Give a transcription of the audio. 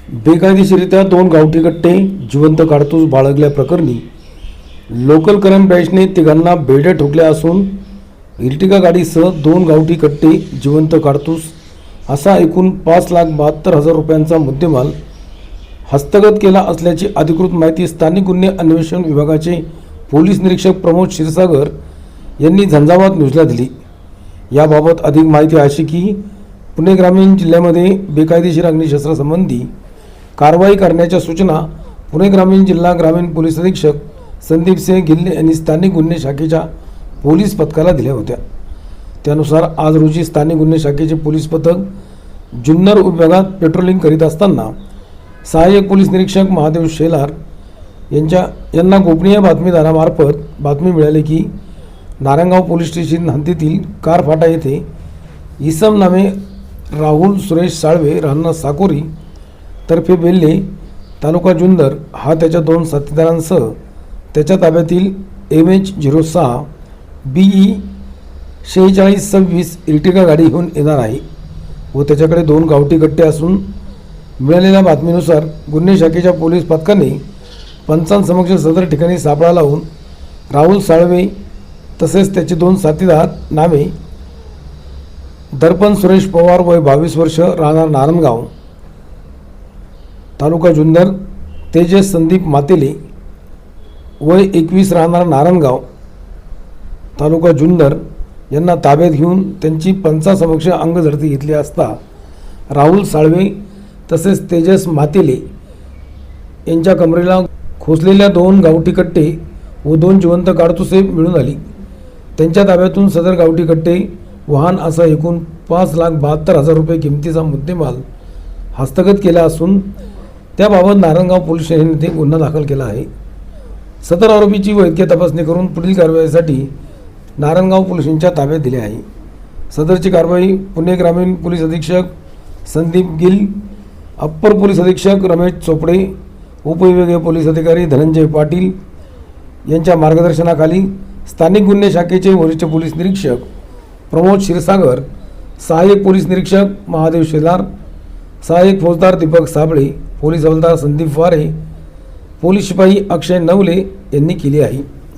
बेकायदेशीरित्या 2 गावठी कट्टे जिवंत काडतूस बाळगल्याप्रकरणी लोकल क्राईम ब्रँचने तिघांना बेड्या ठोकल्या असून इर्टिगा गाडीसह 2 गावठी कट्टे जिवंत काडतूस असा एकूण 5,72,000 रुपयांचा मुद्देमाल हस्तगत केला असल्याची अधिकृत माहिती स्थानिक गुन्हे अन्वेषण विभागाचे पोलीस निरीक्षक प्रमोद क्षीरसागर यांनी झंझावात न्यूजला दिली। याबाबत अधिक माहिती अशी की पुणे ग्रामीण जिल्ह्यामध्ये बेकायदेशीर अग्निशस्त्रासंबंधी कारवाई करण्याच्या सूचना पुणे ग्रामीण जिल्हा ग्रामीण पोलीस अधीक्षक संदीप सिंह गिल्ले यांनी स्थानिक गुन्हे शाखेच्या पोलीस पथकाला दिल्या होत्या। त्यानुसार आज रोजी स्थानिक गुन्हे शाखेचे पोलीस पथक जुन्नर विभागात पेट्रोलिंग करीत असताना सहाय्यक पोलीस निरीक्षक महादेव शेलार यांना गोपनीय बातमीदारामार्फत बातमी मिळाली की नारायणगाव पोलीस स्टेशन हद्दीतील कारफाटा येथे इसम नामे राहुल सुरेश साळवे राहणार साकोरी तर्फे बेल्ले तालुका जुन्नर हा त्याच्या 2 साथीदारांसह त्याच्या ताब्यातील MH06 BE 4626 इर्टिगा गाडी घेऊन येणार आहे व त्याच्याकडे 2 गावठी कट्टे असून मिळालेल्या बातमीनुसार गुन्हे शाखेच्या पोलीस पथकाने पंचांसमक्ष सदर ठिकाणी सापळा लावून राहुल साळवे तसेच त्याचे 2 साथीदार नामे दर्पण सुरेश पवार वय 22 वर्ष राहणार नारायणगाव तालुका जुन्नर, तेजस संदीप मातेले वय 21 राहणार नारायणगाव तालुका जुन्नर यांना ताब्यात घेऊन त्यांची पंचांसमक्ष अंगझडती घेतली असता राहुल साळवे तसेच तेजस मातेले यांच्या कमरेला खोचलेल्या 2 गावठी कट्टे व 2 जिवंत काडतुसे मिळून आली। त्यांच्या ताब्यातून सदर गावठी कट्टे वाहन असा एकूण 5,72,000 रुपये किमतीचा मुद्देमाल हस्तगत केला असून त्याबाबत नारायणगाव पोलीस स्टेशनमध्ये गुन्हा दाखल केला आहे। सदर आरोपीची वैद्यकीय तपासणी करून पुढील कारवाईसाठी नारायणगाव पोलिसांच्या ताब्यात दिले आहे। सदरची कारवाई पुणे ग्रामीण पोलीस अधीक्षक संदीप गिल, अप्पर पोलीस अधीक्षक रमेश चोपडे, उपविभागीय पोलीस अधिकारी धनंजय पाटील यांच्या मार्गदर्शनाखाली स्थानिक गुन्हे शाखेचे वरिष्ठ पोलीस निरीक्षक प्रमोद क्षीरसागर, सहाय्यक पोलीस निरीक्षक महादेव शेलार, सहाय्यक फौजदार दीपक साबळे, पोलीस हवालदार संदीप वारे, पोलीस शिपाई अक्षय नवले यांनी केली आहे।